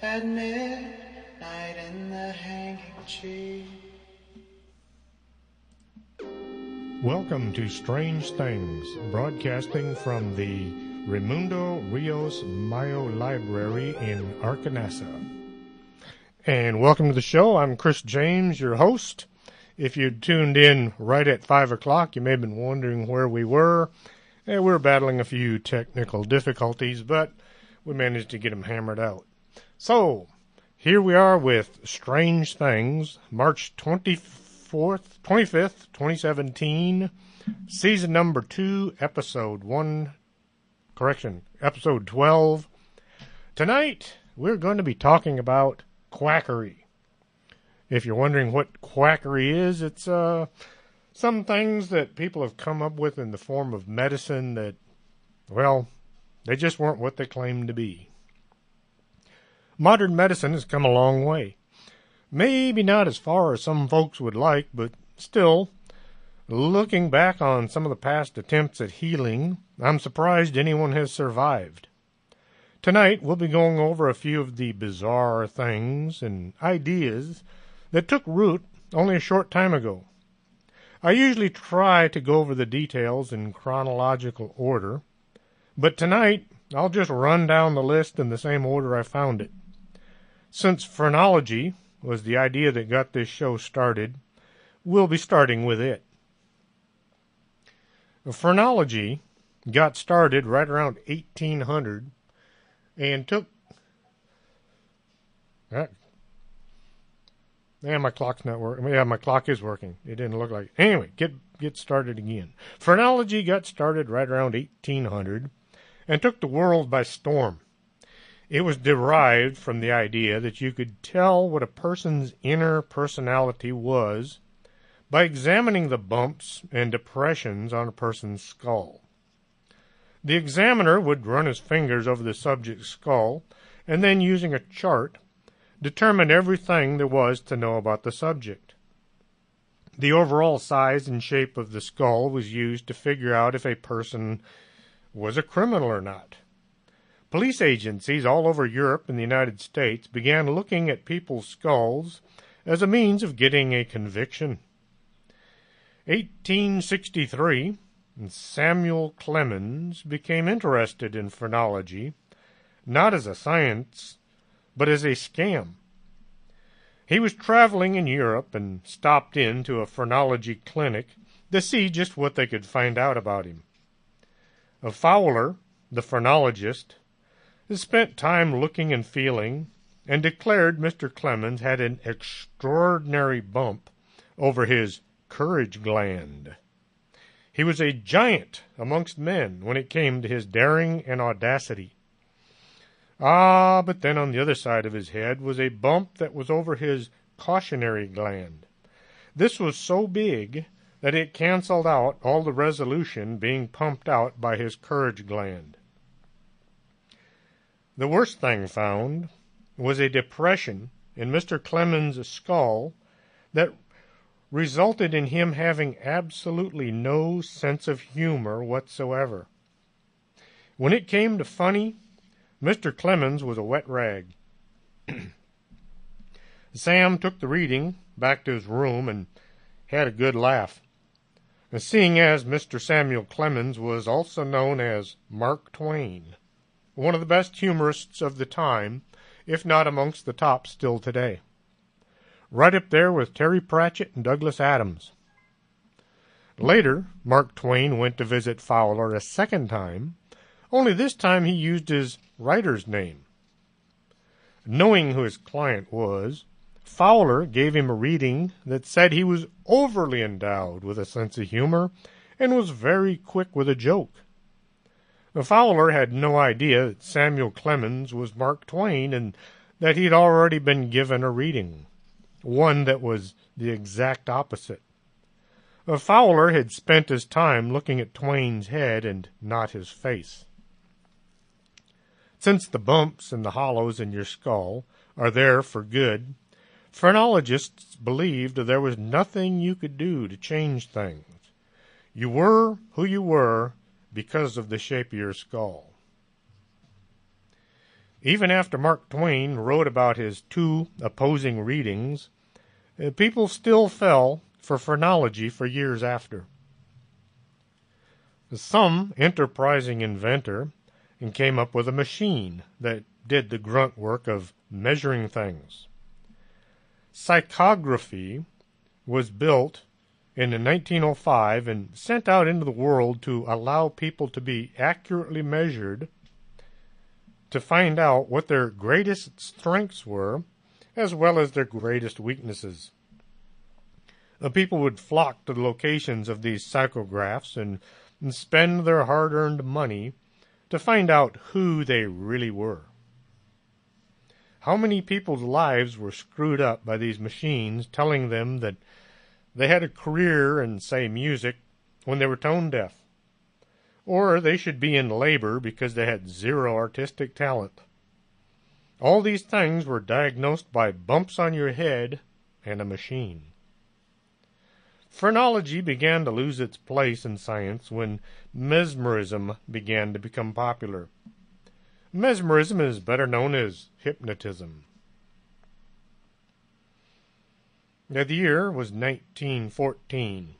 at midnight in the hanging tree. Welcome to Strange Things, broadcasting from the Raimundo Rios Mayo Library in Arkansas. And welcome to the show. I'm Chris James, your host. If you tuned in right at 5 o'clock, you may have been wondering where we were. We were battling a few technical difficulties, but we managed to get them hammered out. So, here we are with Strange Things, March 25th, 2017, season number 2, episode 12. Tonight, we're going to be talking about quackery. If you're wondering what quackery is, it's some things that people have come up with in the form of medicine that, well, they just weren't what they claimed to be. Modern medicine has come a long way. Maybe not as far as some folks would like, but still, looking back on some of the past attempts at healing, I'm surprised anyone has survived. Tonight, we'll be going over a few of the bizarre things and ideas that took root only a short time ago. I usually try to go over the details in chronological order, but tonight, I'll just run down the list in the same order I found it. Since phrenology was the idea that got this show started, we'll be starting with it. Phrenology got started right around 1800 and took... my clock's not working. Yeah, my clock is working. It didn't look like it. Anyway, get started again. Phrenology got started right around 1800 and took the world by storm. It was derived from the idea that you could tell what a person's inner personality was by examining the bumps and depressions on a person's skull. The examiner would run his fingers over the subject's skull and then, using a chart, determine everything there was to know about the subject. The overall size and shape of the skull was used to figure out if a person was a criminal or not. Police agencies all over Europe and the United States began looking at people's skulls as a means of getting a conviction. 1863, Samuel Clemens became interested in phrenology, not as a science, but as a scam. He was traveling in Europe and stopped into a phrenology clinic to see just what they could find out about him. Fowler, the phrenologist, spent time looking and feeling and declared Mr. Clemens had an extraordinary bump over his courage gland. He was a giant amongst men when it came to his daring and audacity. But then on the other side of his head was a bump that was over his cautionary gland. This was so big that it canceled out all the resolution being pumped out by his courage gland. The worst thing found was a depression in Mr. Clemens' skull that resulted in him having absolutely no sense of humor whatsoever. When it came to funny, Mr. Clemens was a wet rag. Sam took the reading back to his room and had a good laugh. Seeing as Mr. Samuel Clemens was also known as Mark Twain, one of the best humorists of the time, if not amongst the top still today. Right up there with Terry Pratchett and Douglas Adams. Later, Mark Twain went to visit Fowler a second time, only this time he used his writer's name. Knowing who his client was, Fowler gave him a reading that said he was overly endowed with a sense of humor and was very quick with a joke. Fowler had no idea that Samuel Clemens was Mark Twain and that he'd already been given a reading, one that was the exact opposite. Fowler had spent his time looking at Twain's head and not his face. Since the bumps and the hollows in your skull are there for good, phrenologists believed there was nothing you could do to change things. You were who you were because of the shape of your skull. Even after Mark Twain wrote about his two opposing readings, people still fell for phrenology for years after. Some enterprising inventor came up with a machine that did the grunt work of measuring things. Psychography was built in 1905 and sent out into the world to allow people to be accurately measured to find out what their greatest strengths were as well as their greatest weaknesses. The people would flock to the locations of these psychographs and spend their hard-earned money to find out who they really were. How many people's lives were screwed up by these machines telling them that they had a career in, say, music when they were tone deaf, or they should be in labor because they had zero artistic talent. All these things were diagnosed by bumps on your head and a machine. Phrenology began to lose its place in science when mesmerism began to become popular. Mesmerism is better known as hypnotism. Now, the year was 1914.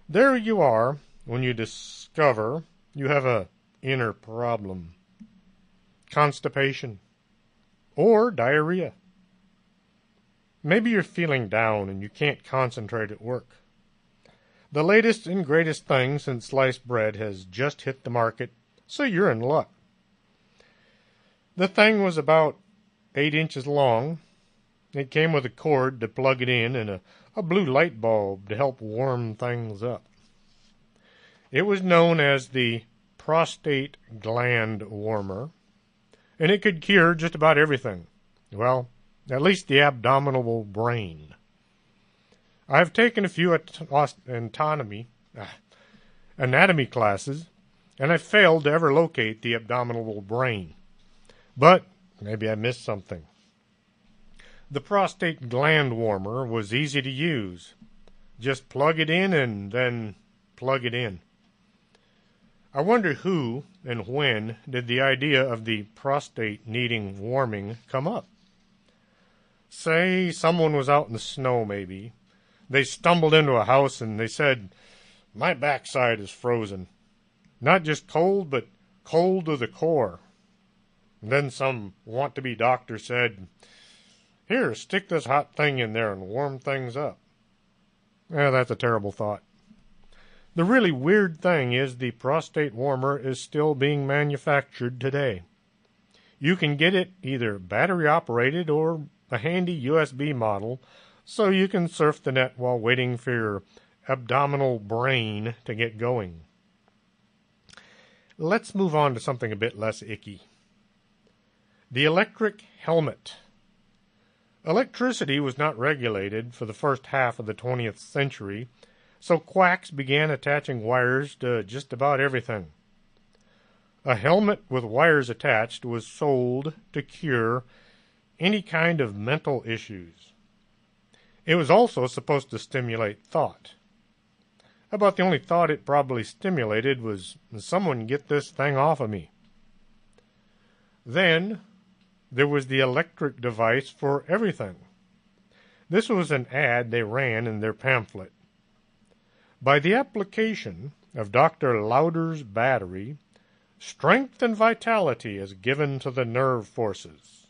There you are when you discover you have an inner problem. Constipation or diarrhea. Maybe you're feeling down and you can't concentrate at work. The latest and greatest thing since sliced bread has just hit the market, so you're in luck. The thing was about 8 inches long. It came with a cord to plug it in and a blue light bulb to help warm things up. It was known as the prostate gland warmer, and it could cure just about everything. Well, at least the abdominal brain. I've taken a few anatomy classes, and I failed to ever locate the abdominal brain. But maybe I missed something. The prostate gland warmer was easy to use. Just plug it in and then plug it in. I wonder who and when did the idea of the prostate needing warming come up. Say someone was out in the snow, maybe. They stumbled into a house and they said, "My backside is frozen. Not just cold, but cold to the core." And then some want-to-be doctor said, "Here, stick this hot thing in there and warm things up." That's a terrible thought. The really weird thing is the prostate warmer is still being manufactured today. You can get it either battery-operated or a handy USB model, so you can surf the net while waiting for your abdominal brain to get going. Let's move on to something a bit less icky. The electric helmet. Electricity was not regulated for the first half of the 20th century, so quacks began attaching wires to just about everything. A helmet with wires attached was sold to cure any kind of mental issues. It was also supposed to stimulate thought. About the only thought it probably stimulated was, "Someone get this thing off of me." Then there was the electric device for everything. This was an ad they ran in their pamphlet. By the application of Dr. Lauder's battery, strength and vitality is given to the nerve forces,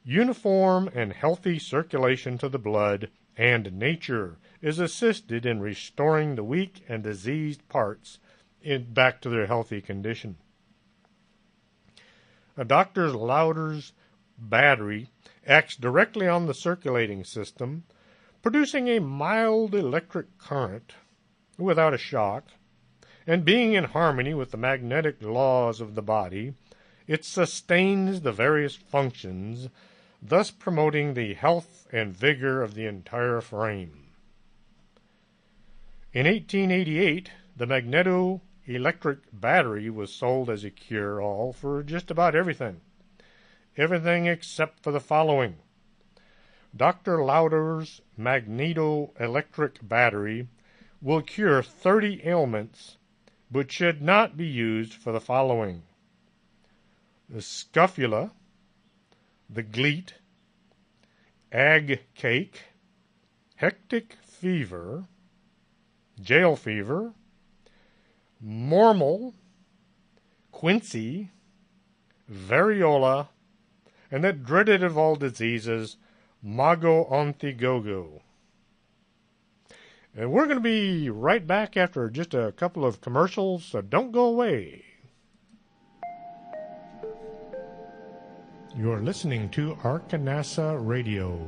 uniform and healthy circulation to the blood, and nature is assisted in restoring the weak and diseased parts back to their healthy condition. Dr. Lauder's battery acts directly on the circulating system, producing a mild electric current without a shock, and being in harmony with the magnetic laws of the body, it sustains the various functions, thus promoting the health and vigor of the entire frame. In 1888, the magneto-electric battery was sold as a cure-all for just about everything. Everything except for the following. Dr. Lauder's magneto-electric battery will cure 30 ailments, but should not be used for the following: the scrofula, the gleet, ag cake, hectic fever, jail fever, mormal, quincy, variola, and that dreaded of all diseases, mago ontigogo. And we're going to be right back after just a couple of commercials, so don't go away. You're listening to Arkanasa Radio.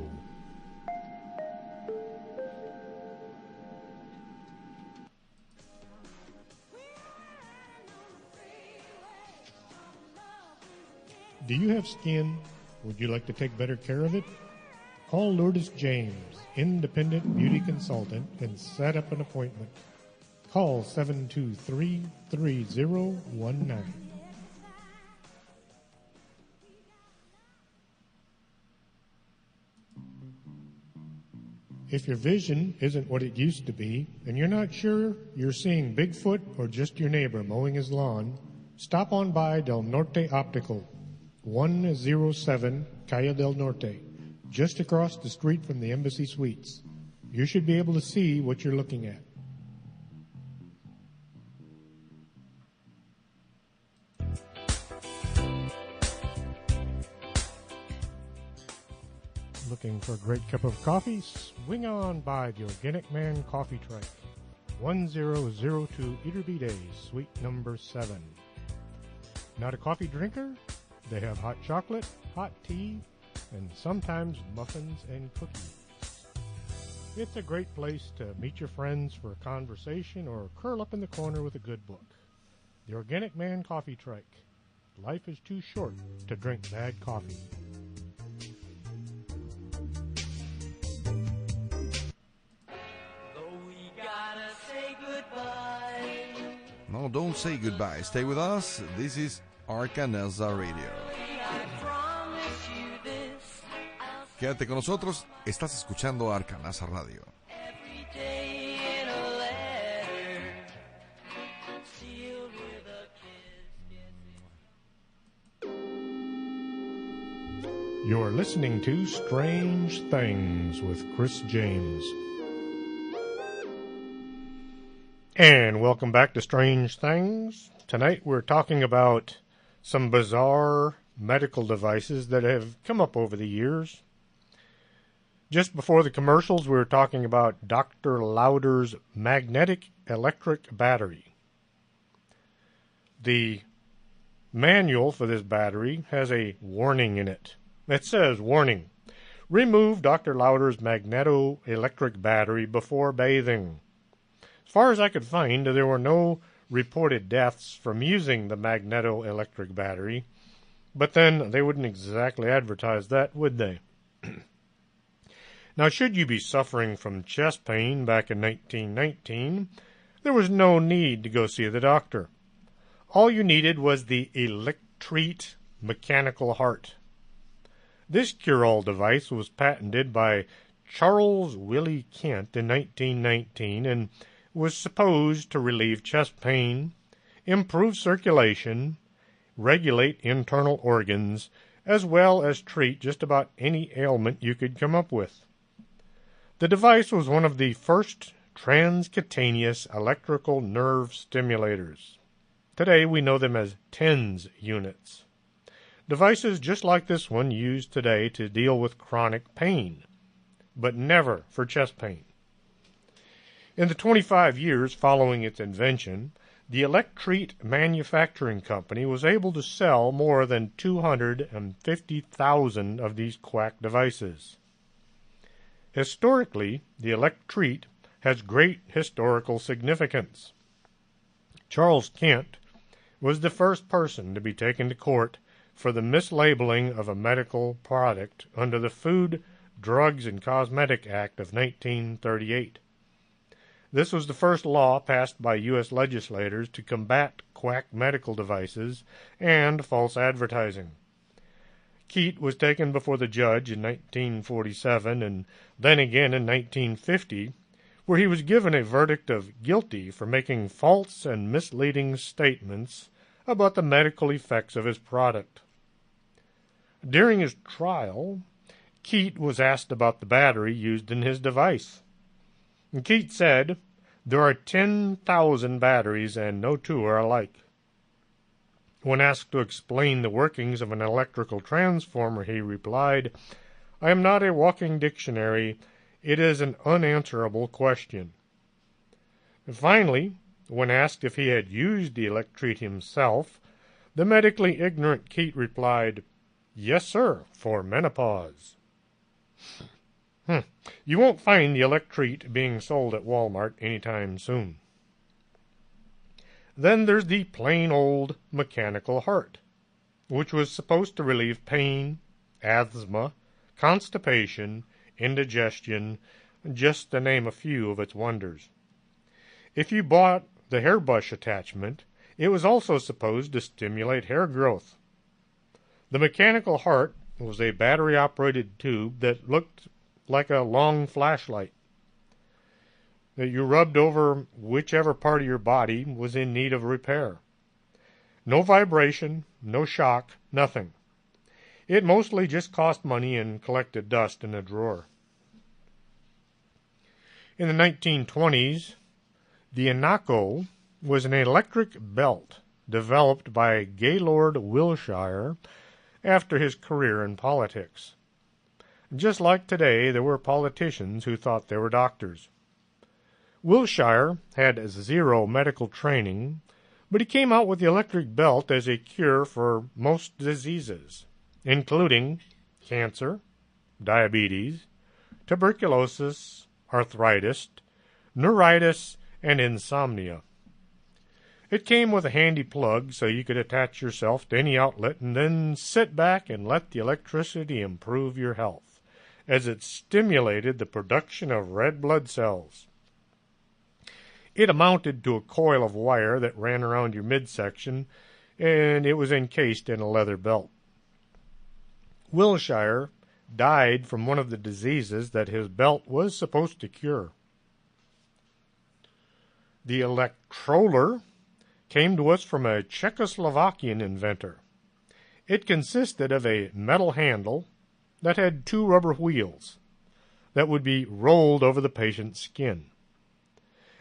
Do you have skin? Would you like to take better care of it? Call Lourdes James, independent beauty consultant, and set up an appointment. Call 723-3019. If your vision isn't what it used to be, and you're not sure you're seeing Bigfoot or just your neighbor mowing his lawn, stop on by Del Norte Optical, 107 Calle del Norte, just across the street from the Embassy Suites. You should be able to see what you're looking at. Looking for a great cup of coffee? Swing on by the Organic Man Coffee Truck, 1002 Iturbide, suite number 7. Not a coffee drinker? They have hot chocolate, hot tea, and sometimes muffins and cookies. It's a great place to meet your friends for a conversation or curl up in the corner with a good book. The Organic Man Coffee Truck. Life is too short to drink bad coffee. No, don't say goodbye. Stay with us. This is Arkanasa Radio. Quédate con nosotros. Estás escuchando Arkanasa Radio. You're listening to Strange Things with Chris James. And welcome back to Strange Things. Tonight we're talking about some bizarre medical devices that have come up over the years. Just before the commercials, we were talking about Dr. Lauder's magnetic electric battery. The manual for this battery has a warning in it. It says, warning, remove Dr. Lauder's magneto-electric battery before bathing. As far as I could find, there were no reported deaths from using the magneto-electric battery, but then they wouldn't exactly advertise that, would they? Now, should you be suffering from chest pain back in 1919, there was no need to go see the doctor. All you needed was the Electreat mechanical heart. This cure-all device was patented by Charles Willie Kent in 1919 and was supposed to relieve chest pain, improve circulation, regulate internal organs, as well as treat just about any ailment you could come up with. The device was one of the first transcutaneous electrical nerve stimulators. Today we know them as TENS units. Devices just like this one used today to deal with chronic pain, but never for chest pain. In the 25 years following its invention, the Electreat Manufacturing Company was able to sell more than 250,000 of these quack devices. Historically, the Electreat has great historical significance. Charles Kent was the first person to be taken to court for the mislabeling of a medical product under the Food, Drugs, and Cosmetic Act of 1938. This was the first law passed by U.S. legislators to combat quack medical devices and false advertising. Keat was taken before the judge in 1947 and then again in 1950, where he was given a verdict of guilty for making false and misleading statements about the medical effects of his product. During his trial, Keat was asked about the battery used in his device. And Keat said, "There are 10,000 batteries and no two are alike." When asked to explain the workings of an electrical transformer, he replied, "I am not a walking dictionary. It is an unanswerable question." And finally, when asked if he had used the electrete himself, the medically ignorant Keat replied, "Yes, sir, for menopause." You won't find the electrete being sold at Walmart anytime soon. Then there's the plain old mechanical heart, which was supposed to relieve pain, asthma, constipation, indigestion, just to name a few of its wonders. If you bought the hairbrush attachment, it was also supposed to stimulate hair growth. The mechanical heart was a battery-operated tube that looked like a long flashlight that you rubbed over whichever part of your body was in need of repair. No vibration, no shock, nothing. It mostly just cost money and collected dust in a drawer. In the 1920s, the Inaco was an electric belt developed by Gaylord Wilshire after his career in politics. Just like today, there were politicians who thought they were doctors. Wilshire had zero medical training, but he came out with the electric belt as a cure for most diseases, including cancer, diabetes, tuberculosis, arthritis, neuritis, and insomnia. It came with a handy plug so you could attach yourself to any outlet and then sit back and let the electricity improve your health, as it stimulated the production of red blood cells. It amounted to a coil of wire that ran around your midsection, and it was encased in a leather belt. Wilshire died from one of the diseases that his belt was supposed to cure. The electroller came to us from a Czechoslovakian inventor. It consisted of a metal handle that had two rubber wheels that would be rolled over the patient's skin.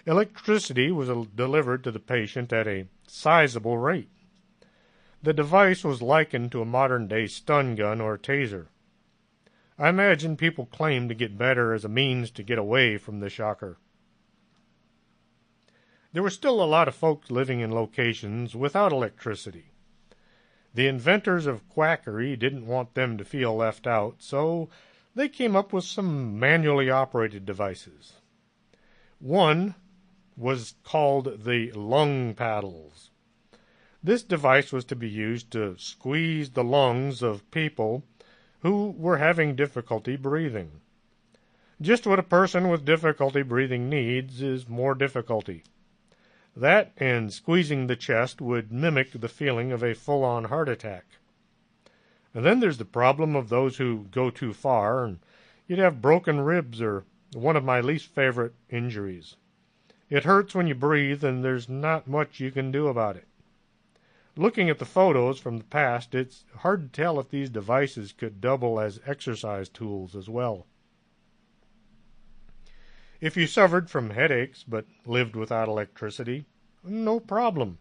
Electricity was delivered to the patient at a sizable rate. The device was likened to a modern-day stun gun or taser. I imagine people claimed to get better as a means to get away from the shocker. There were still a lot of folks living in locations without electricity. The inventors of Quackery didn't want them to feel left out, so they came up with some manually operated devices. One was called the lung paddles. This device was to be used to squeeze the lungs of people who were having difficulty breathing. Just what a person with difficulty breathing needs is more difficulty. That and squeezing the chest would mimic the feeling of a full-on heart attack. And then there's the problem of those who go too far, and you'd have broken ribs or one of my least favorite injuries. It hurts when you breathe, and there's not much you can do about it. Looking at the photos from the past, it's hard to tell if these devices could double as exercise tools as well. If you suffered from headaches but lived without electricity, no problem.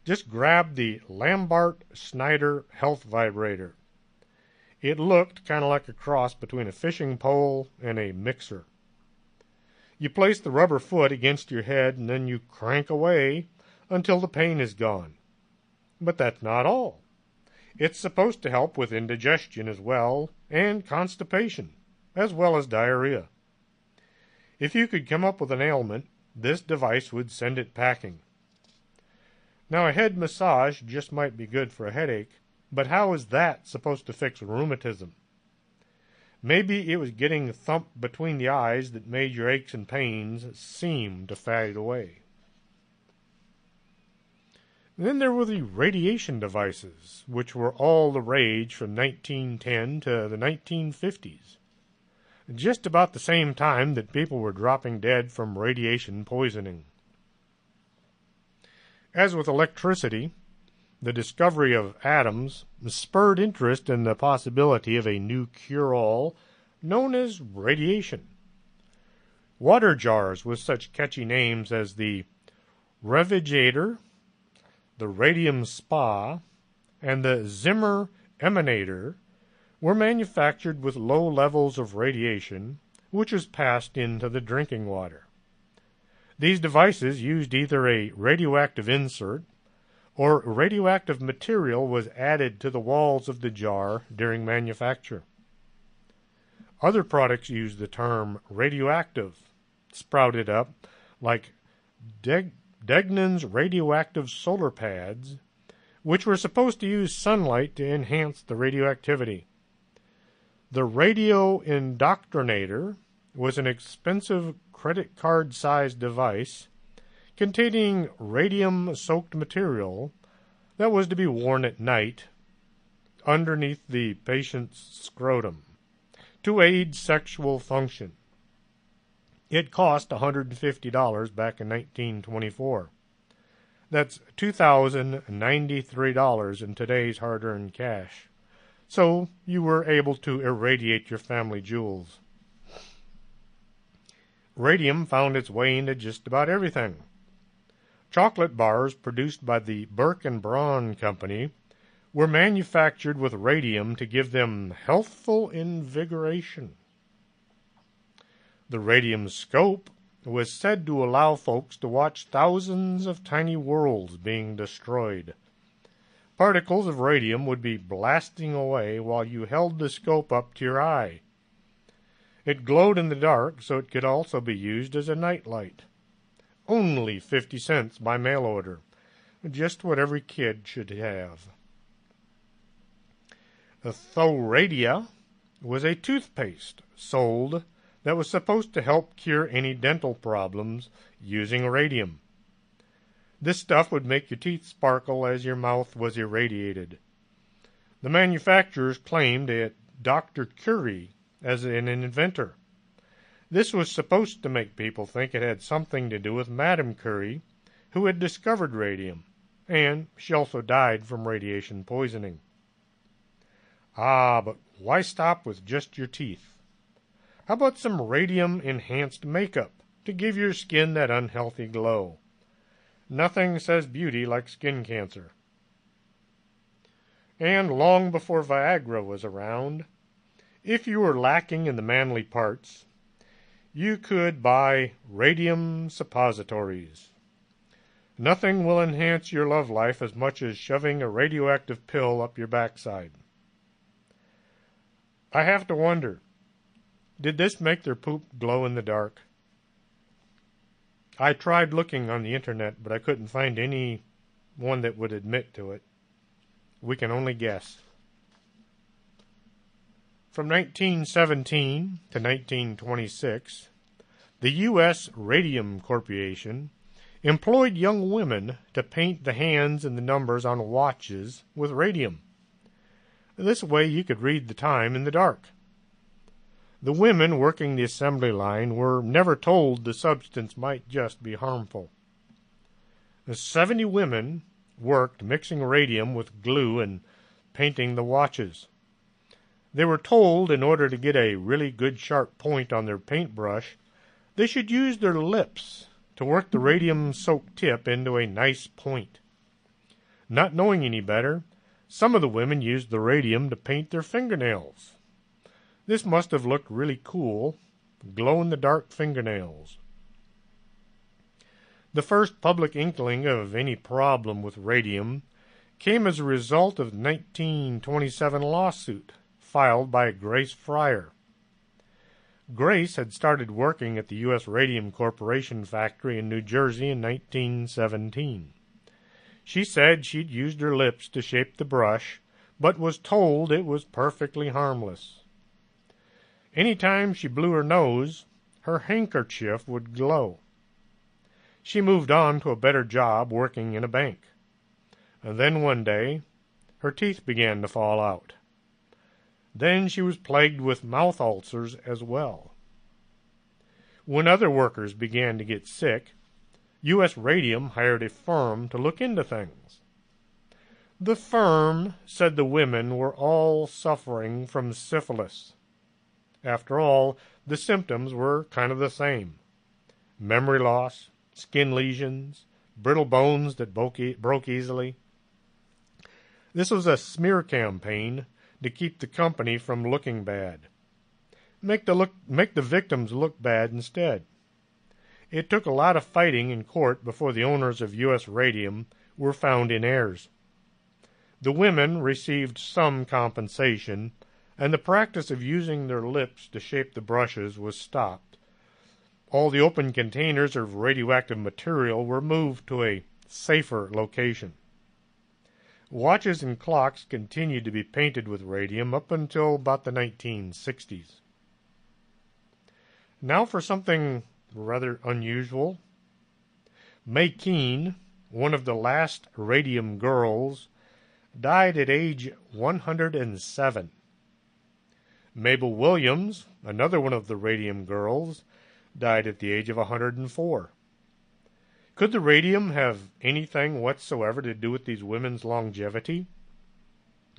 Just grab the Lambert-Snyder Health Vibrator. It looked kind of like a cross between a fishing pole and a mixer. You place the rubber foot against your head and then you crank away until the pain is gone. But that's not all. It's supposed to help with indigestion as well, and constipation, as well as diarrhea. If you could come up with an ailment, this device would send it packing. Now, a head massage just might be good for a headache, but how is that supposed to fix rheumatism? Maybe it was getting thumped between the eyes that made your aches and pains seem to fade away. Then there were the radiation devices, which were all the rage from 1910 to the 1950s. Just about the same time that people were dropping dead from radiation poisoning. As with electricity, the discovery of atoms spurred interest in the possibility of a new cure-all known as radiation. Water jars with such catchy names as the Revigator, the Radium Spa, and the Zimmer Emanator were manufactured with low levels of radiation, which was passed into the drinking water. These devices used either a radioactive insert or radioactive material was added to the walls of the jar during manufacture. Other products used the term radioactive, sprouted up, like Degnan's radioactive solar pads, which were supposed to use sunlight to enhance the radioactivity. The radio indoctrinator was an expensive credit card-sized device containing radium-soaked material that was to be worn at night underneath the patient's scrotum to aid sexual function. It cost $150 back in 1924. That's $2,093 in today's hard-earned cash. So you were able to irradiate your family jewels. Radium found its way into just about everything. Chocolate bars produced by the Burke and Braun Company were manufactured with radium to give them healthful invigoration. The radium scope was said to allow folks to watch thousands of tiny worlds being destroyed. Particles of radium would be blasting away while you held the scope up to your eye. It glowed in the dark, so it could also be used as a nightlight. Only 50 cents by mail order, just what every kid should have. The Thoradia was a toothpaste sold that was supposed to help cure any dental problems using radium. This stuff would make your teeth sparkle as your mouth was irradiated. The manufacturers claimed it Dr. Curie as an inventor. This was supposed to make people think it had something to do with Madame Curie, who had discovered radium, and she also died from radiation poisoning. Ah, but why stop with just your teeth? How about some radium-enhanced makeup to give your skin that unhealthy glow? Nothing says beauty like skin cancer. And long before Viagra was around, if you were lacking in the manly parts, you could buy radium suppositories. Nothing will enhance your love life as much as shoving a radioactive pill up your backside. I have to wonder, did this make their poop glow in the dark? I tried looking on the internet, but I couldn't find any one that would admit to it. We can only guess. From 1917 to 1926, the U.S. Radium Corporation employed young women to paint the hands and the numbers on watches with radium. This way you could read the time in the dark. The women working the assembly line were never told the substance might just be harmful. 70 women worked mixing radium with glue and painting the watches. They were told in order to get a really good sharp point on their paintbrush, they should use their lips to work the radium-soaked tip into a nice point. Not knowing any better, some of the women used the radium to paint their fingernails. This must have looked really cool, glow-in-the-dark fingernails. The first public inkling of any problem with radium came as a result of the 1927 lawsuit filed by Grace Fryer. Grace had started working at the U.S. Radium Corporation factory in New Jersey in 1917. She said she'd used her lips to shape the brush, but was told it was perfectly harmless. Any time she blew her nose, her handkerchief would glow. She moved on to a better job working in a bank. And then one day, her teeth began to fall out. Then she was plagued with mouth ulcers as well. When other workers began to get sick, U.S. Radium hired a firm to look into things. The firm said the women were all suffering from syphilis. After all, the symptoms were kind of the same. Memory loss, skin lesions, brittle bones that broke easily. This was a smear campaign to keep the company from looking bad. Make the victims look bad instead. It took a lot of fighting in court before the owners of U.S. Radium were found in errors. The women received some compensation, and the practice of using their lips to shape the brushes was stopped. All the open containers of radioactive material were moved to a safer location. Watches and clocks continued to be painted with radium up until about the 1960s. Now for something rather unusual. May Keene, one of the last radium girls, died at age 107. Mabel Williams, another one of the radium girls, died at the age of 104. Could the radium have anything whatsoever to do with these women's longevity?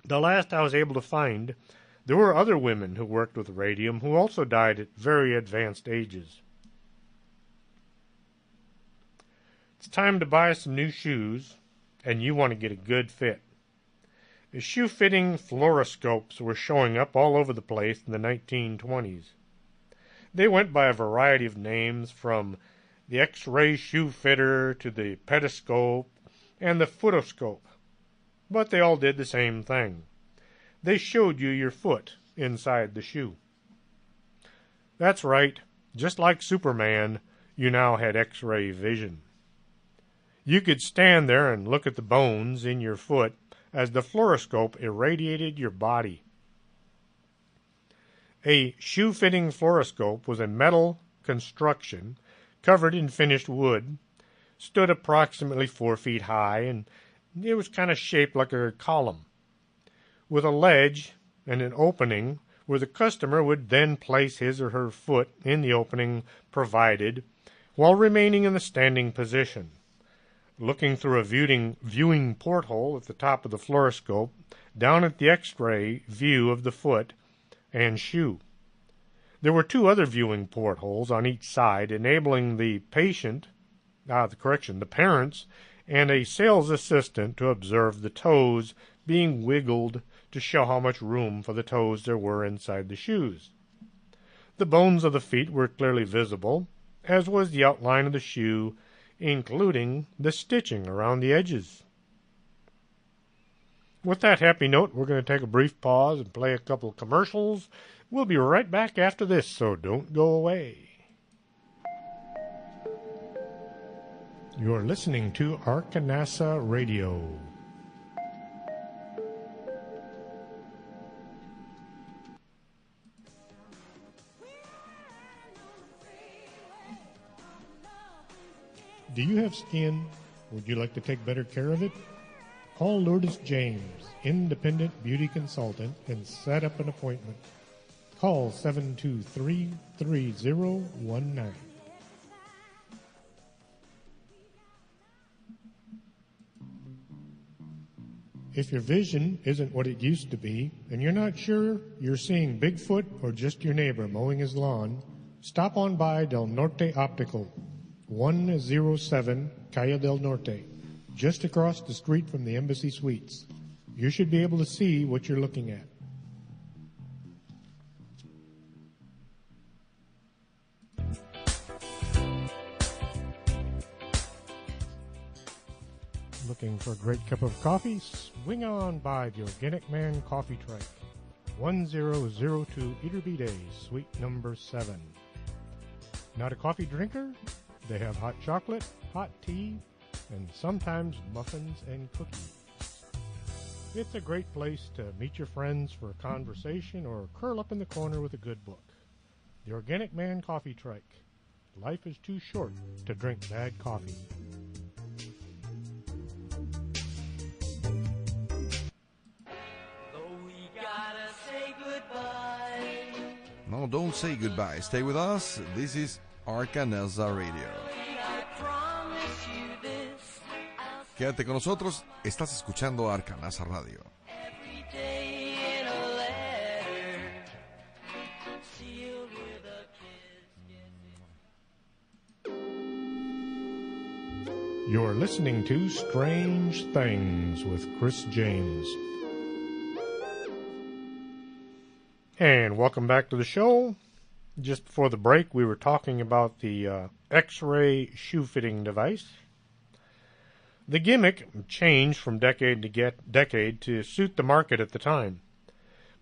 The last I was able to find, there were other women who worked with radium who also died at very advanced ages. It's time to buy some new shoes, and you want to get a good fit. The shoe-fitting fluoroscopes were showing up all over the place in the 1920s. They went by a variety of names, from the X-ray shoe fitter to the petoscope and the footoscope, but they all did the same thing. They showed you your foot inside the shoe. That's right, just like Superman, you now had X-ray vision. You could stand there and look at the bones in your foot as the fluoroscope irradiated your body. A shoe-fitting fluoroscope was a metal construction covered in finished wood, stood approximately 4 feet high, and it was kind of shaped like a column, with a ledge and an opening where the customer would then place his or her foot in the opening provided while remaining in the standing position, looking through a viewing porthole at the top of the fluoroscope down at the X-ray view of the foot and shoe. There were 2 other viewing portholes on each side, enabling the parents and a sales assistant to observe the toes being wiggled to show how much room for the toes there were inside the shoes. The bones of the feet were clearly visible, as was the outline of the shoe, including the stitching around the edges. With that happy note, we're going to take a brief pause and play a couple of commercials. We'll be right back after this, so don't go away. You're listening to Arkanasa Radio. Do you have skin? Would you like to take better care of it? Call Lourdes James, independent beauty consultant, and set up an appointment. Call 723-3019. If your vision isn't what it used to be, and you're not sure you're seeing Bigfoot or just your neighbor mowing his lawn, stop on by Del Norte Optical, 107 Calle del Norte, just across the street from the Embassy Suites. You should be able to see what you're looking at. Looking for a great cup of coffee? Swing on by the Organic Man Coffee Trike, 1002 Eaterby Day, suite number 7. Not a coffee drinker? They have hot chocolate, hot tea, and sometimes muffins and cookies. It's a great place to meet your friends for a conversation or curl up in the corner with a good book. The Organic Man Coffee Trike. Life is too short to drink bad coffee. No, don't say goodbye. Stay with us. This is Arkanasa Radio. I promise you this, I'll Quédate con nosotros, estás escuchando Arkansas Radio. Every day in a letter, sealed with a kiss. You're listening to Strange Things with Chris James. And welcome back to the show. Just before the break, we were talking about the X-ray shoe fitting device. The gimmick changed from decade to decade to suit the market at the time.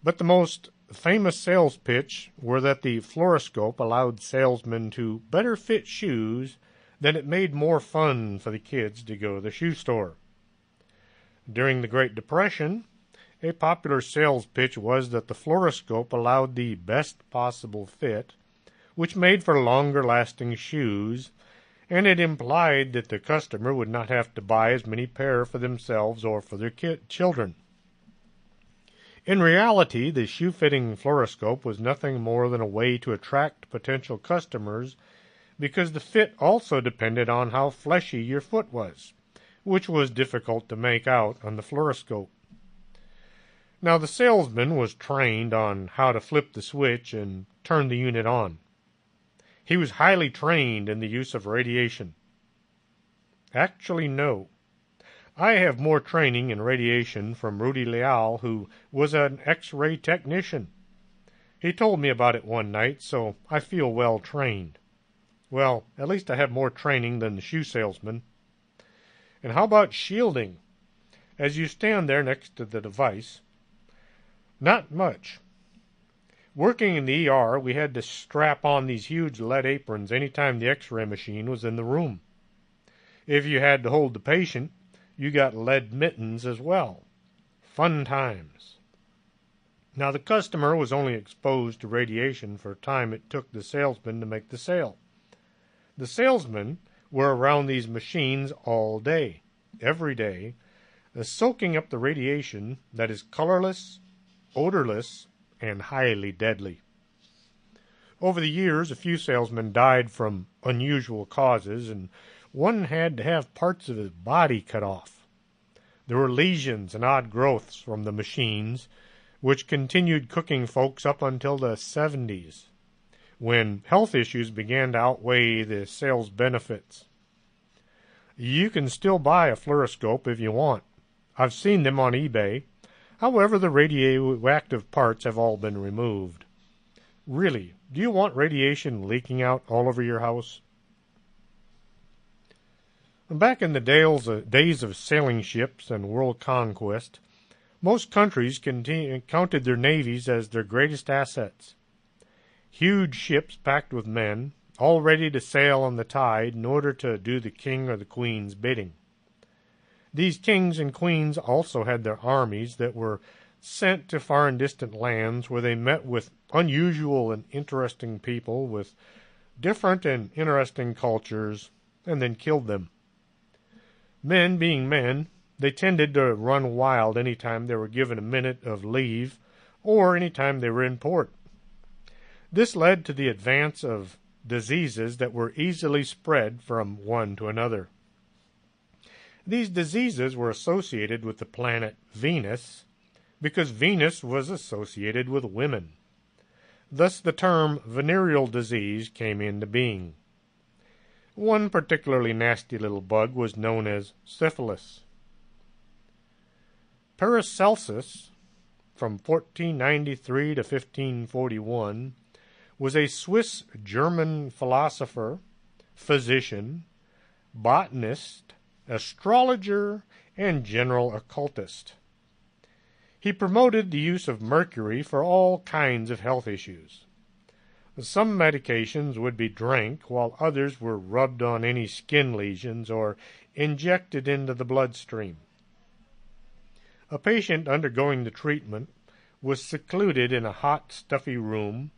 But the most famous sales pitch were that the fluoroscope allowed salesmen to better fit shoes than it made more fun for the kids to go to the shoe store. During the Great Depression, a popular sales pitch was that the fluoroscope allowed the best possible fit, which made for longer-lasting shoes, and it implied that the customer would not have to buy as many pair for themselves or for their children. In reality, the shoe-fitting fluoroscope was nothing more than a way to attract potential customers because the fit also depended on how fleshy your foot was, which was difficult to make out on the fluoroscope. Now, the salesman was trained on how to flip the switch and turn the unit on. He was highly trained in the use of radiation. Actually, no. I have more training in radiation from Rudy Leal, who was an X-ray technician. He told me about it one night, so I feel well trained. Well, at least I have more training than the shoe salesman. And how about shielding? As you stand there next to the device, not much. Working in the ER, we had to strap on these huge lead aprons any time the X-ray machine was in the room. If you had to hold the patient, you got lead mittens as well. Fun times. Now, the customer was only exposed to radiation for a time it took the salesman to make the sale. The salesmen were around these machines all day, every day, soaking up the radiation that is colorless, odorless, and highly deadly. Over the years, a few salesmen died from unusual causes, and one had to have parts of his body cut off. There were lesions and odd growths from the machines, which continued cooking folks up until the 70s, when health issues began to outweigh the sales benefits. You can still buy a fluoroscope if you want. I've seen them on eBay. However, the radioactive parts have all been removed. Really, do you want radiation leaking out all over your house? Back in the days of sailing ships and world conquest, most countries counted their navies as their greatest assets. Huge ships packed with men, all ready to sail on the tide in order to do the king or the queen's bidding. These kings and queens also had their armies that were sent to far and distant lands where they met with unusual and interesting people with different and interesting cultures and then killed them. Men being men, they tended to run wild any time they were given a minute of leave or any time they were in port. This led to the advance of diseases that were easily spread from one to another. These diseases were associated with the planet Venus because Venus was associated with women. Thus the term venereal disease came into being. One particularly nasty little bug was known as syphilis. Paracelsus, from 1493 to 1541, was a Swiss-German philosopher, physician, botanist, astrologer, and general occultist. He promoted the use of mercury for all kinds of health issues. Some medications would be drank, while others were rubbed on any skin lesions or injected into the bloodstream. A patient undergoing the treatment was secluded in a hot, stuffy room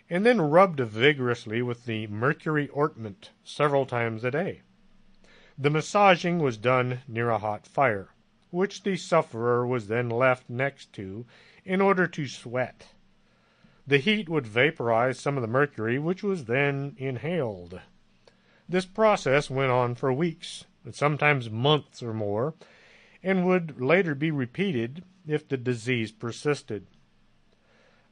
and then rubbed vigorously with the mercury ointment several times a day. The massaging was done near a hot fire, which the sufferer was then left next to in order to sweat. The heat would vaporize some of the mercury, which was then inhaled. This process went on for weeks, sometimes months or more, and would later be repeated if the disease persisted.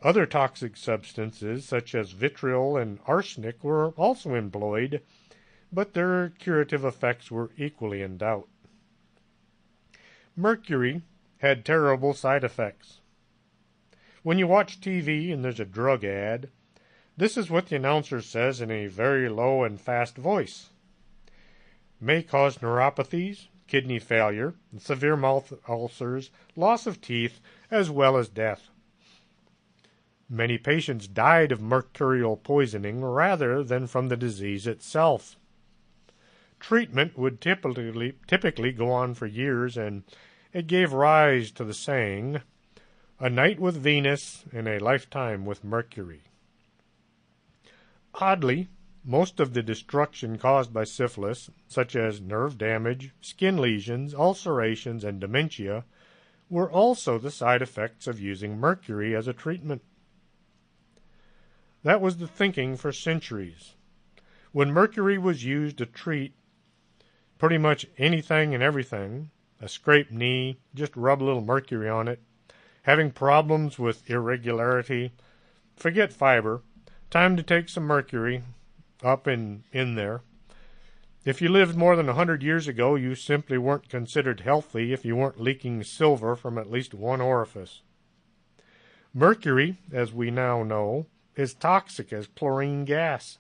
Other toxic substances, such as vitriol and arsenic, were also employed, but their curative effects were equally in doubt. Mercury had terrible side effects. When you watch TV and there's a drug ad, this is what the announcer says in a very low and fast voice. May cause neuropathies, kidney failure, severe mouth ulcers, loss of teeth, as well as death. Many patients died of mercurial poisoning rather than from the disease itself. Treatment would typically go on for years, and it gave rise to the saying, "A night with Venus and a lifetime with Mercury." Oddly, most of the destruction caused by syphilis, such as nerve damage, skin lesions, ulcerations, and dementia, were also the side effects of using mercury as a treatment. That was the thinking for centuries. When mercury was used to treat pretty much anything and everything, a scraped knee, just rub a little mercury on it, having problems with irregularity, forget fiber, time to take some mercury up in there. If you lived more than 100 years ago, you simply weren't considered healthy if you weren't leaking silver from at least one orifice. Mercury, as we now know, is toxic as chlorine gas.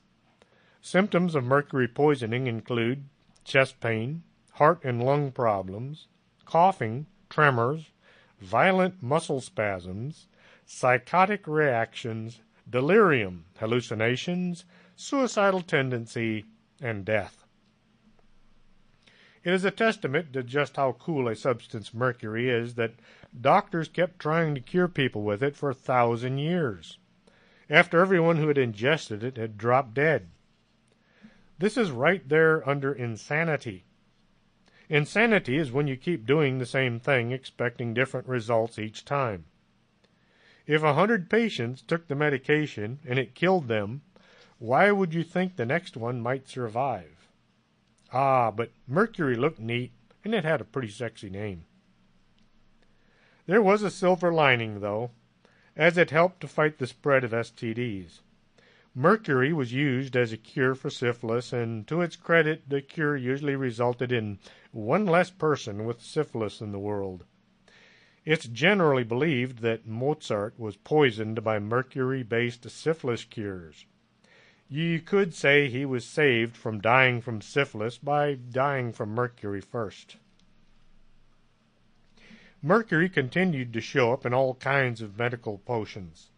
Symptoms of mercury poisoning include chest pain, heart and lung problems, coughing, tremors, violent muscle spasms, psychotic reactions, delirium, hallucinations, suicidal tendency, and death. It is a testament to just how cool a substance mercury is that doctors kept trying to cure people with it for 1,000 years, after everyone who had ingested it had dropped dead. This is right there under insanity. Insanity is when you keep doing the same thing, expecting different results each time. If 100 patients took the medication and it killed them, why would you think the next one might survive? But mercury looked neat, and it had a pretty sexy name. There was a silver lining, though, as it helped to fight the spread of STDs. Mercury was used as a cure for syphilis, and to its credit, the cure usually resulted in one less person with syphilis in the world. It's generally believed that Mozart was poisoned by mercury-based syphilis cures. You could say he was saved from dying from syphilis by dying from mercury first. Mercury continued to show up in all kinds of medical potions.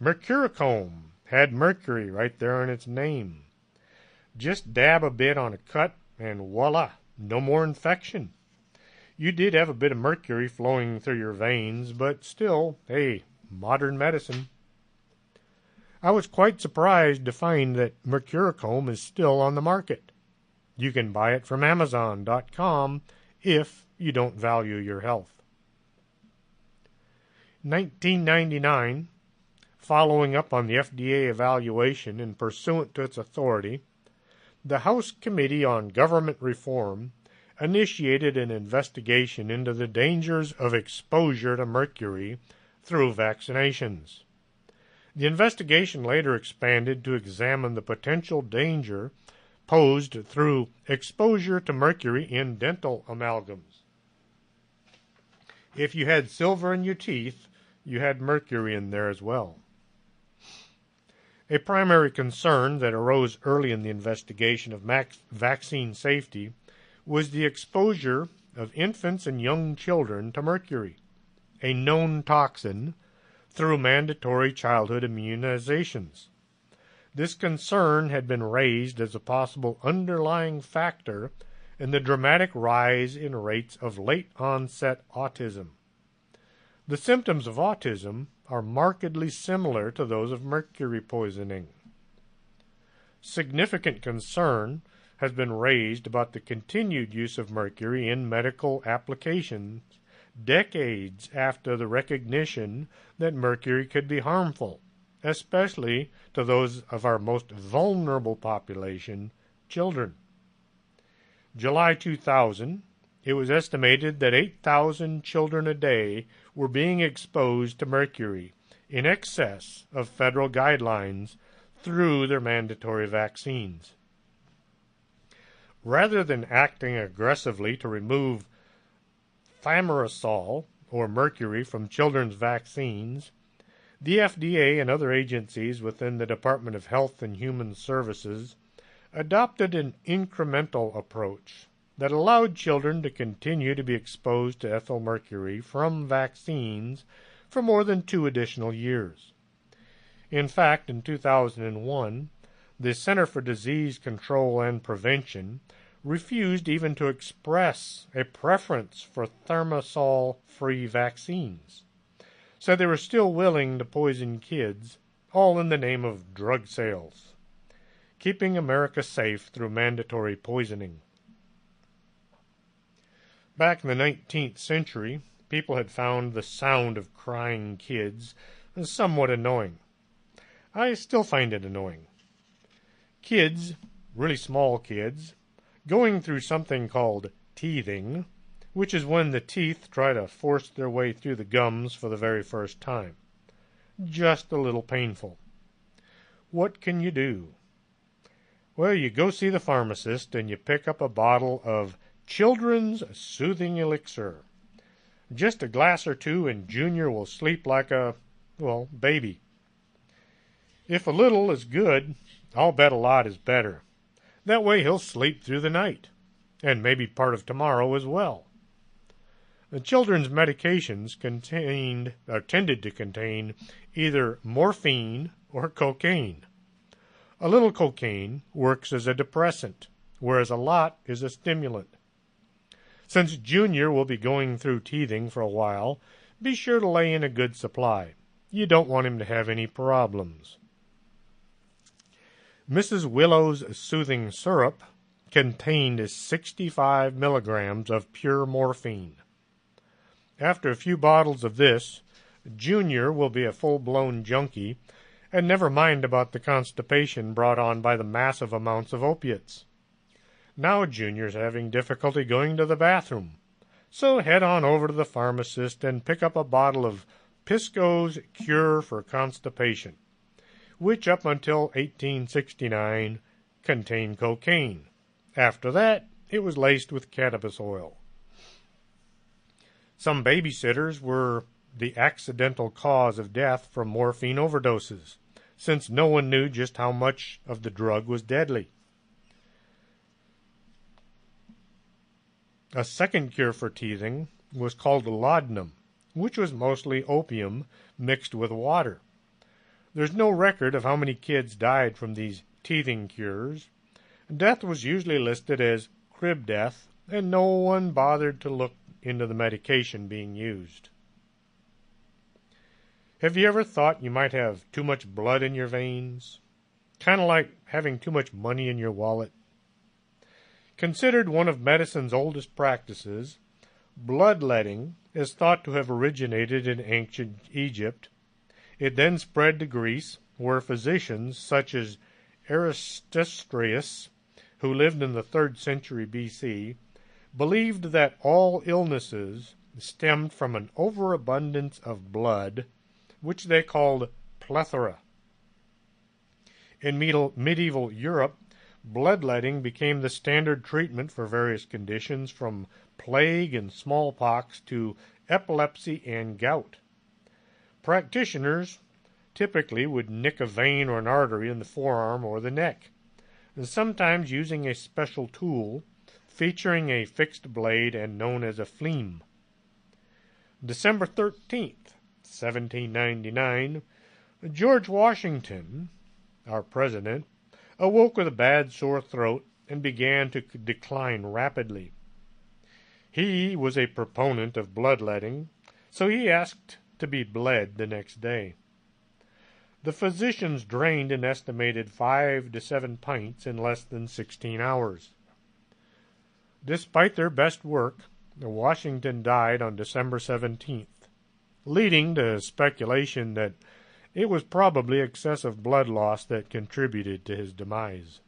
Mercurochrome had mercury right there in its name. Just dab a bit on a cut, and voila, no more infection. You did have a bit of mercury flowing through your veins, but still, hey, modern medicine. I was quite surprised to find that Mercurochrome is still on the market. You can buy it from Amazon.com if you don't value your health. 1999, following up on the FDA evaluation and pursuant to its authority, the House Committee on Government Reform initiated an investigation into the dangers of exposure to mercury through vaccinations. The investigation later expanded to examine the potential danger posed through exposure to mercury in dental amalgams. If you had silver in your teeth, you had mercury in there as well. A primary concern that arose early in the investigation of vaccine safety was the exposure of infants and young children to mercury, a known toxin, through mandatory childhood immunizations. This concern had been raised as a possible underlying factor in the dramatic rise in rates of late-onset autism. The symptoms of autism are markedly similar to those of mercury poisoning. Significant concern has been raised about the continued use of mercury in medical applications decades after the recognition that mercury could be harmful, especially to those of our most vulnerable population, children. July 2000, it was estimated that 8,000 children a day were being exposed to mercury in excess of federal guidelines through their mandatory vaccines. Rather than acting aggressively to remove thimerosal, or mercury, from children's vaccines, the FDA and other agencies within the Department of Health and Human Services adopted an incremental approach that allowed children to continue to be exposed to ethyl mercury from vaccines for more than 2 additional years. In fact, in 2001, the Center for Disease Control and Prevention refused even to express a preference for thimerosal-free vaccines, so they were still willing to poison kids, all in the name of drug sales, keeping America safe through mandatory poisoning. Back in the 19th century, people had found the sound of crying kids somewhat annoying. I still find it annoying. Kids, really small kids, going through something called teething, which is when the teeth try to force their way through the gums for the very first time. Just a little painful. What can you do? Well, you go see the pharmacist and you pick up a bottle of Children's Soothing Elixir. Just a glass or two and Junior will sleep like a, baby. If a little is good, I'll bet a lot is better. That way he'll sleep through the night, and maybe part of tomorrow as well. The children's medications tended to contain either morphine or cocaine. A little cocaine works as a depressant, whereas a lot is a stimulant. Since Junior will be going through teething for a while, be sure to lay in a good supply. You don't want him to have any problems. Mrs. Willow's soothing syrup contained 65 milligrams of pure morphine. After a few bottles of this, Junior will be a full-blown junkie and never mind about the constipation brought on by the massive amounts of opiates. Now Junior's having difficulty going to the bathroom, so head on over to the pharmacist and pick up a bottle of Pisco's Cure for Constipation, which up until 1869 contained cocaine. After that, it was laced with cannabis oil. Some babysitters were the accidental cause of death from morphine overdoses, since no one knew just how much of the drug was deadly. A second cure for teething was called laudanum, which was mostly opium mixed with water. There's no record of how many kids died from these teething cures. Death was usually listed as crib death, and no one bothered to look into the medication being used. Have you ever thought you might have too much blood in your veins? Kind of like having too much money in your wallet? Considered one of medicine's oldest practices, bloodletting is thought to have originated in ancient Egypt. It then spread to Greece, where physicians such as Erasistratus, who lived in the 3rd century BC, believed that all illnesses stemmed from an overabundance of blood, which they called plethora. In medieval Europe, bloodletting became the standard treatment for various conditions, from plague and smallpox to epilepsy and gout. Practitioners typically would nick a vein or an artery in the forearm or the neck, and sometimes using a special tool featuring a fixed blade and known as a fleam. December 13th, 1799, George Washington, our president, awoke with a bad sore throat and began to decline rapidly. He was a proponent of bloodletting, so he asked to be bled the next day. The physicians drained an estimated 5 to 7 pints in less than 16 hours. Despite their best work, Washington died on December 17th, leading to speculation that it was probably excessive blood loss that contributed to his demise.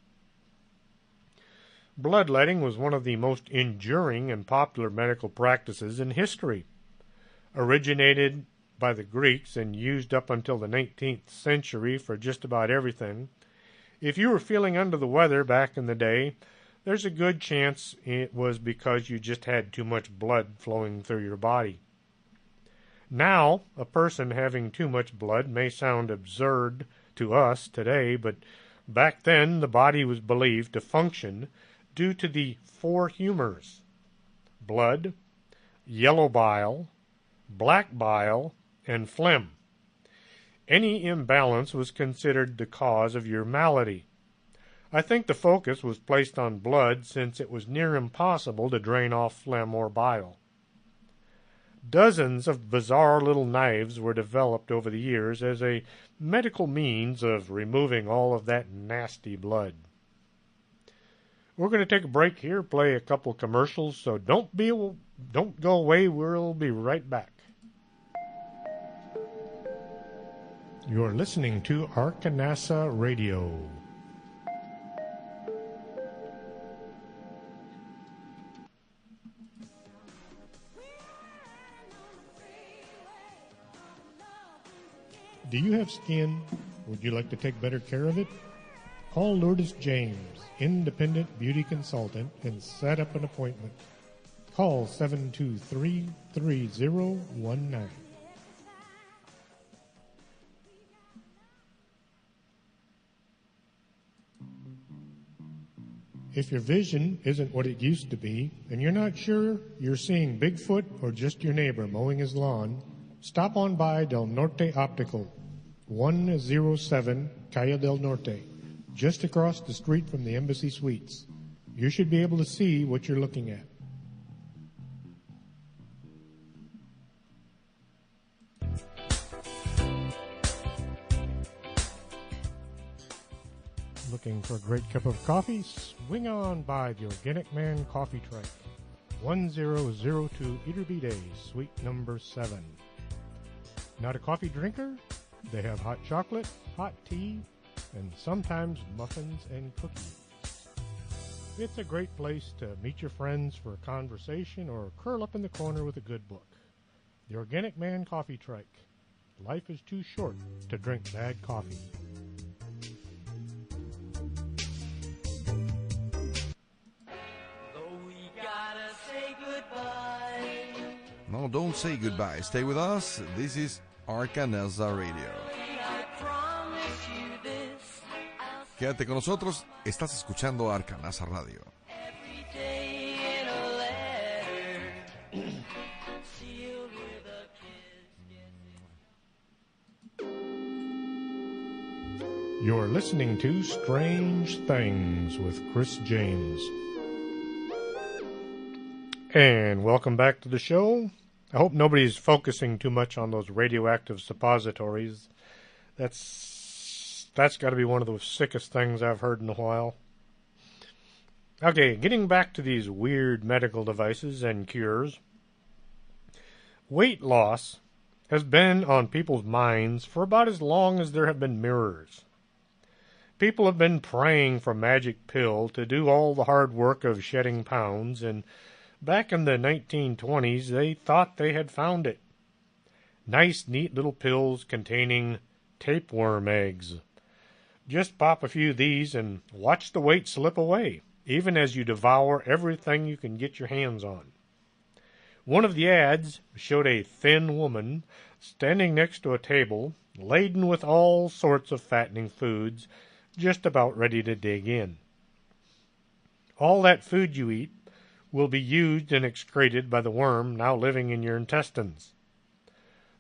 Bloodletting was one of the most enduring and popular medical practices in history. Originated by the Greeks and used up until the 19th century for just about everything. If you were feeling under the weather back in the day, there's a good chance it was because you just had too much blood flowing through your body. Now, a person having too much blood may sound absurd to us today, but back then the body was believed to function due to the four humors: blood, yellow bile, black bile, and phlegm. Any imbalance was considered the cause of your malady. I think the focus was placed on blood since it was near impossible to drain off phlegm or bile. Dozens of bizarre little knives were developed over the years as a medical means of removing all of that nasty blood. We're going to take a break here, play a couple commercials, so don't go away. We'll be right back. You're listening to Arkanasa Radio. Do you have skin? Would you like to take better care of it? Call Lourdes James, independent beauty consultant, and set up an appointment. Call 723-3019. If your vision isn't what it used to be, and you're not sure you're seeing Bigfoot or just your neighbor mowing his lawn, stop on by Del Norte Optical, 107 Calle del Norte, just across the street from the Embassy Suites. You should be able to see what you're looking at. Looking for a great cup of coffee? Swing on by the Organic Man Coffee Truck, 1002 Iturbide, suite number 7. Not a coffee drinker? They have hot chocolate, hot tea, and sometimes muffins and cookies. It's a great place to meet your friends for a conversation or curl up in the corner with a good book. The Organic Man Coffee Truck. Life is too short to drink bad coffee. No, don't say goodbye. Stay with us. This is Arkanasa Radio. Quédate con nosotros. Estás escuchando Arkanasa Radio. You're listening to Strange Things with Chris James. And welcome back to the show. I hope nobody's focusing too much on those radioactive suppositories. That's got to be one of the sickest things I've heard in a while. Okay, getting back to these weird medical devices and cures. Weight loss has been on people's minds for about as long as there have been mirrors. People have been praying for a magic pill to do all the hard work of shedding pounds, and back in the 1920s, they thought they had found it. Nice, neat little pills containing tapeworm eggs. Just pop a few of these and watch the weight slip away, even as you devour everything you can get your hands on. One of the ads showed a thin woman standing next to a table, laden with all sorts of fattening foods, just about ready to dig in. All that food you eat will be used and excreted by the worm now living in your intestines.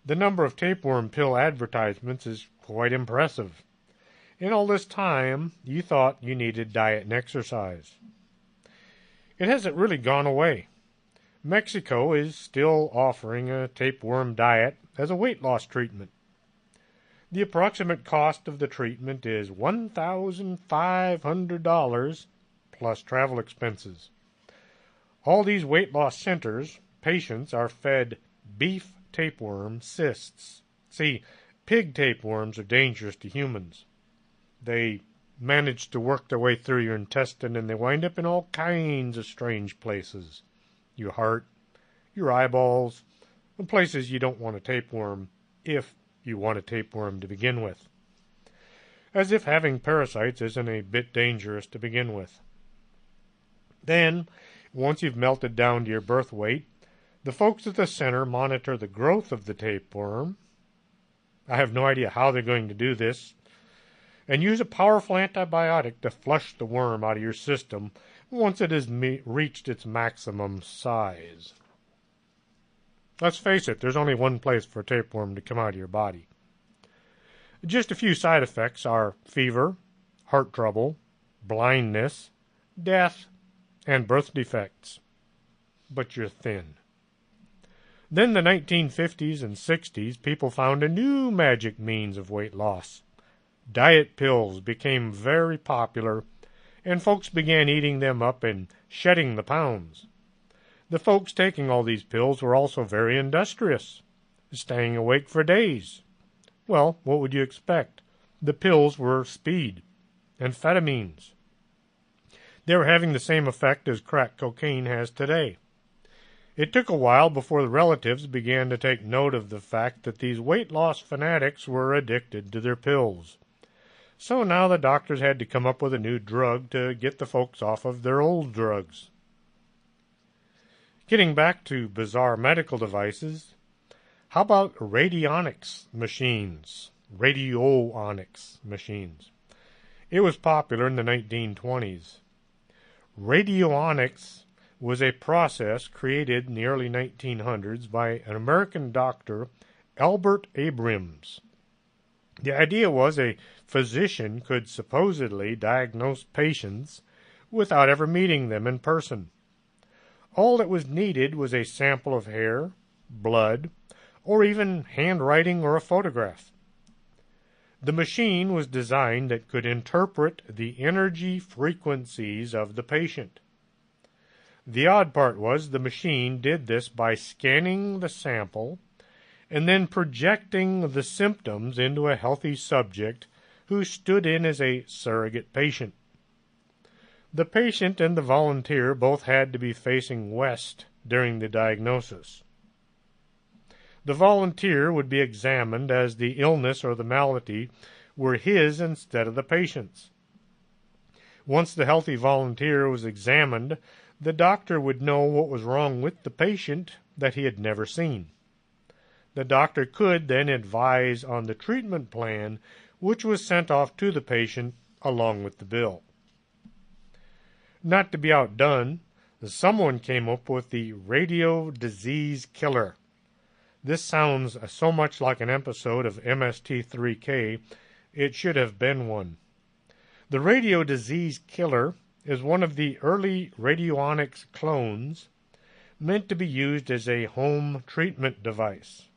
The number of tapeworm pill advertisements is quite impressive. In all this time, you thought you needed diet and exercise. It hasn't really gone away. Mexico is still offering a tapeworm diet as a weight loss treatment. The approximate cost of the treatment is $1,500 plus travel expenses. All these weight loss centers, patients are fed beef tapeworm cysts. See, pig tapeworms are dangerous to humans. They manage to work their way through your intestine, and they wind up in all kinds of strange places. Your heart, your eyeballs, and places you don't want a tapeworm, if you want a tapeworm to begin with. As if having parasites isn't a bit dangerous to begin with. Then, once you've melted down to your birth weight, the folks at the center monitor the growth of the tapeworm. I have no idea how they're going to do this, and use a powerful antibiotic to flush the worm out of your system once it has reached its maximum size. Let's face it, there's only one place for a tapeworm to come out of your body. Just a few side effects are fever, heart trouble, blindness, death, and birth defects. But you're thin. Then the 1950s and 60s, people found a new magic means of weight loss. Diet pills became very popular, and folks began eating them up and shedding the pounds. The folks taking all these pills were also very industrious, staying awake for days. Well, what would you expect? The pills were speed, amphetamines. They were having the same effect as crack cocaine has today. It took a while before the relatives began to take note of the fact that these weight loss fanatics were addicted to their pills. So now the doctors had to come up with a new drug to get the folks off of their old drugs. Getting back to bizarre medical devices, how about radionics machines? Radionics machines. It was popular in the 1920s. Radionics was a process created in the early 1900s by an American doctor, Albert Abrams. The idea was a physician could supposedly diagnose patients without ever meeting them in person. All that was needed was a sample of hair, blood, or even handwriting or a photograph. The machine was designed that could interpret the energy frequencies of the patient. The odd part was the machine did this by scanning the sample and then projecting the symptoms into a healthy subject who stood in as a surrogate patient. The patient and the volunteer both had to be facing west during the diagnosis. The volunteer would be examined as the illness or the malady were his instead of the patient's. Once the healthy volunteer was examined, the doctor would know what was wrong with the patient that he had never seen. The doctor could then advise on the treatment plan, which was sent off to the patient along with the bill. Not to be outdone, someone came up with the radio disease killer. This sounds so much like an episode of MST3K, it should have been one. The radio disease killer is one of the early radionics clones meant to be used as a home treatment device.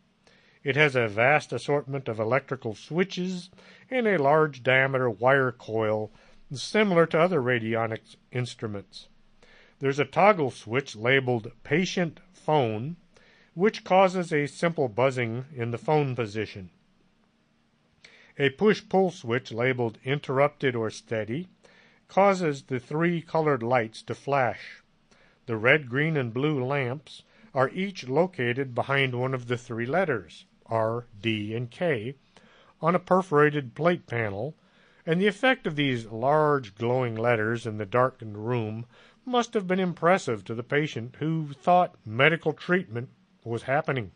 It has a vast assortment of electrical switches and a large diameter wire coil similar to other radionics instruments. There's a toggle switch labeled Patient Phone, which causes a simple buzzing in the phone position. A push-pull switch labeled Interrupted or Steady causes the three colored lights to flash. The red, green, and blue lamps are each located behind one of the three letters, R, D, and K, on a perforated plate panel, and the effect of these large glowing letters in the darkened room must have been impressive to the patient who thought medical treatment was happening.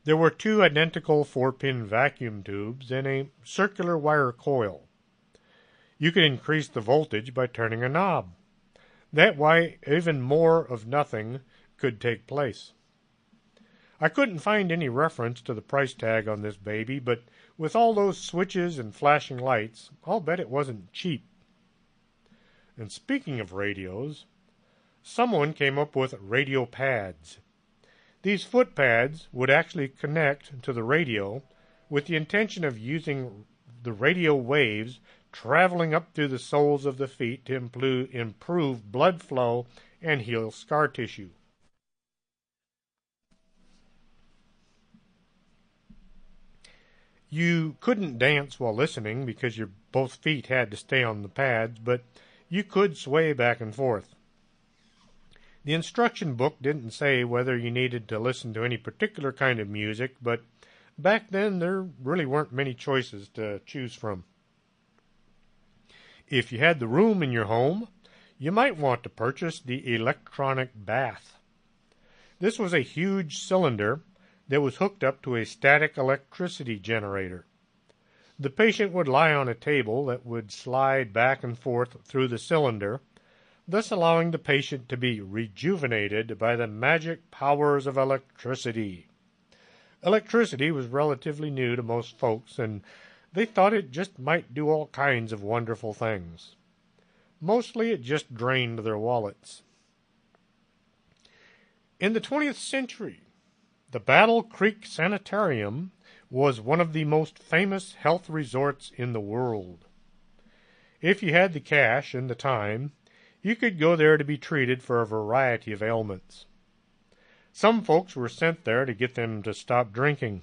There were two identical 4-pin vacuum tubes and a circular wire coil. You could increase the voltage by turning a knob. That way, even more of nothing could take place. I couldn't find any reference to the price tag on this baby, but with all those switches and flashing lights, I'll bet it wasn't cheap. And speaking of radios, someone came up with radio pads. These foot pads would actually connect to the radio with the intention of using the radio waves traveling up through the soles of the feet to improve blood flow and heal scar tissue. You couldn't dance while listening because your both feet had to stay on the pads, but you could sway back and forth. The instruction book didn't say whether you needed to listen to any particular kind of music, but back then there really weren't many choices to choose from. If you had the room in your home, you might want to purchase the electronic bath. This was a huge cylinder that was hooked up to a static electricity generator. The patient would lie on a table that would slide back and forth through the cylinder, thus allowing the patient to be rejuvenated by the magic powers of electricity. Electricity was relatively new to most folks, and they thought it just might do all kinds of wonderful things. Mostly it just drained their wallets. In the 20th century, the Battle Creek Sanitarium was one of the most famous health resorts in the world. If you had the cash and the time, you could go there to be treated for a variety of ailments. Some folks were sent there to get them to stop drinking.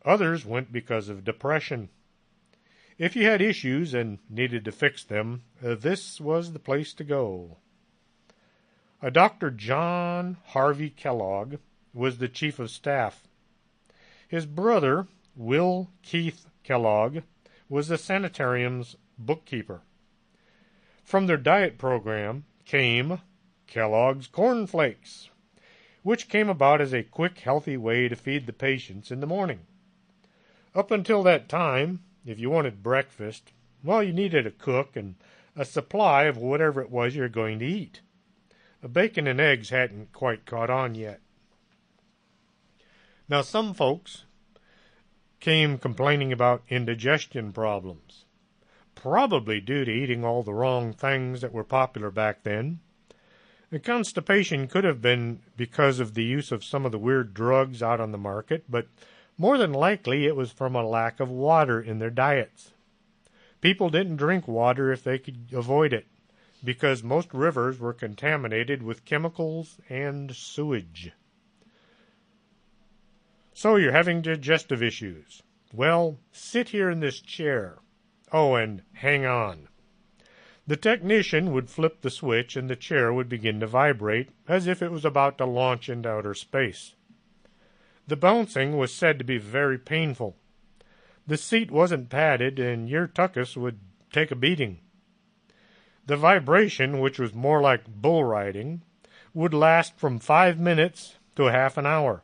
Others went because of depression. If you had issues and needed to fix them, this was the place to go. Dr. John Harvey Kellogg was the chief of staff. His brother, Will Keith Kellogg, was the sanitarium's bookkeeper. From their diet program came Kellogg's Corn Flakes, which came about as a quick, healthy way to feed the patients in the morning. Up until that time, if you wanted breakfast, well, you needed a cook and a supply of whatever it was you're going to eat. Bacon and eggs hadn't quite caught on yet. Now, some folks came complaining about indigestion problems, probably due to eating all the wrong things that were popular back then. The constipation could have been because of the use of some of the weird drugs out on the market, but more than likely it was from a lack of water in their diets. People didn't drink water if they could avoid it, because most rivers were contaminated with chemicals and sewage. So you're having digestive issues. Well, sit here in this chair. Oh, and hang on. The technician would flip the switch and the chair would begin to vibrate as if it was about to launch into outer space. The bouncing was said to be very painful. The seat wasn't padded and your tuchus would take a beating. The vibration, which was more like bull riding, would last from 5 minutes to a half an hour.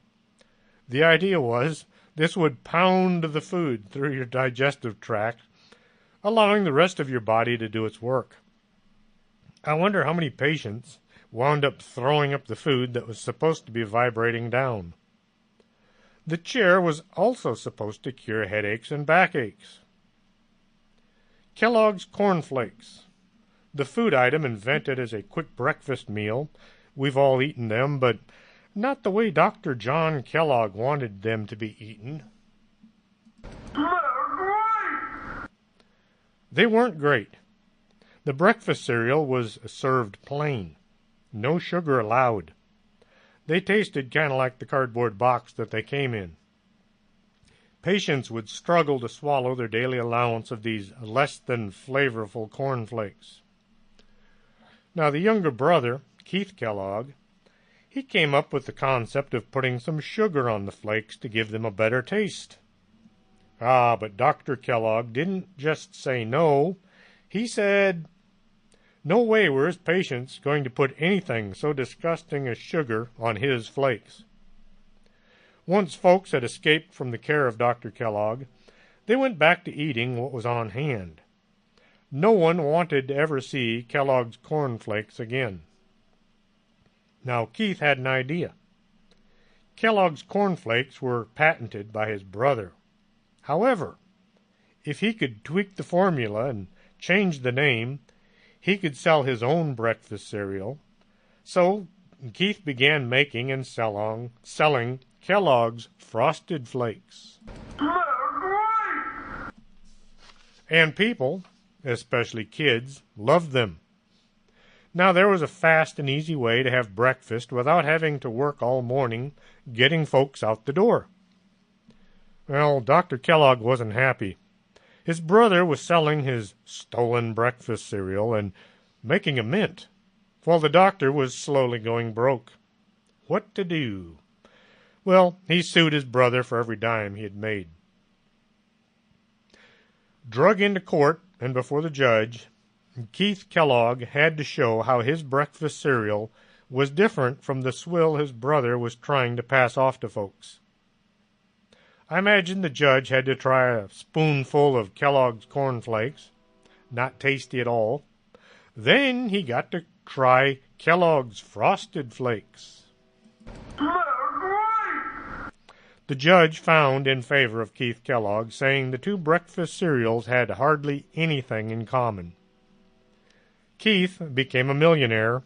The idea was this would pound the food through your digestive tract, allowing the rest of your body to do its work. I wonder how many patients wound up throwing up the food that was supposed to be vibrating down. The chair was also supposed to cure headaches and backaches. Kellogg's Corn Flakes, the food item invented as a quick breakfast meal. We've all eaten them, but not the way Dr. John Kellogg wanted them to be eaten. They weren't great. The breakfast cereal was served plain. No sugar allowed. They tasted kind of like the cardboard box that they came in. Patients would struggle to swallow their daily allowance of these less than flavorful cornflakes. Now, the younger brother, Keith Kellogg, he came up with the concept of putting some sugar on the flakes to give them a better taste. But Dr. Kellogg didn't just say no. He said, no way were his patients going to put anything so disgusting as sugar on his flakes. Once folks had escaped from the care of Dr. Kellogg, they went back to eating what was on hand. No one wanted to ever see Kellogg's Corn Flakes again. Now, Keith had an idea. Kellogg's Corn Flakes were patented by his brother. However, if he could tweak the formula and change the name, he could sell his own breakfast cereal. So Keith began making and selling Kellogg's Frosted Flakes. And people, especially kids, loved them. Now, there was a fast and easy way to have breakfast without having to work all morning getting folks out the door. Well, Dr. Kellogg wasn't happy. His brother was selling his stolen breakfast cereal and making a mint, while the doctor was slowly going broke. What to do? Well, he sued his brother for every dime he had made. Drug into court and before the judge, Keith Kellogg had to show how his breakfast cereal was different from the swill his brother was trying to pass off to folks. I imagine the judge had to try a spoonful of Kellogg's cornflakes, not tasty at all. Then he got to try Kellogg's Frosted Flakes. The judge found in favor of Keith Kellogg, saying the two breakfast cereals had hardly anything in common. Keith became a millionaire,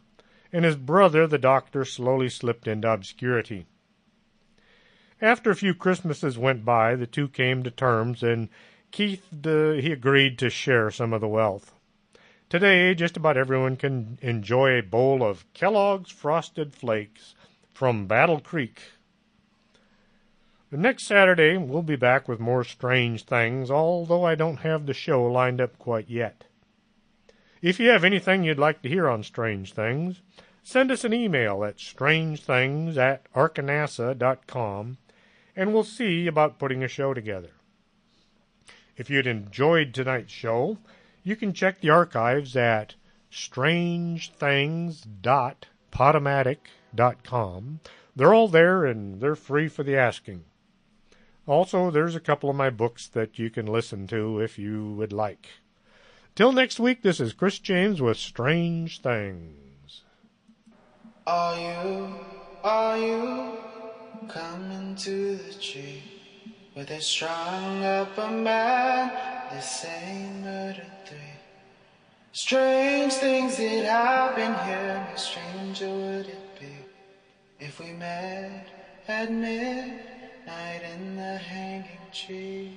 and his brother, the doctor, slowly slipped into obscurity. After a few Christmases went by, the two came to terms, and Keith he agreed to share some of the wealth. Today, just about everyone can enjoy a bowl of Kellogg's Frosted Flakes from Battle Creek. The next Saturday, we'll be back with more strange things, although I don't have the show lined up quite yet. If you have anything you'd like to hear on Strange Things, send us an email at strangethings@arkanasa.com, and we'll see about putting a show together. If you'd enjoyed tonight's show, you can check the archives at strangethings.podomatic.com. They're all there, and they're free for the asking. Also, there's a couple of my books that you can listen to if you would like. Till next week, this is Chris James with Strange Things. Are you coming to the tree where they strung up a man, they say murder 3? Strange things that happen here, how stranger would it be if we met at midnight in the hanging tree?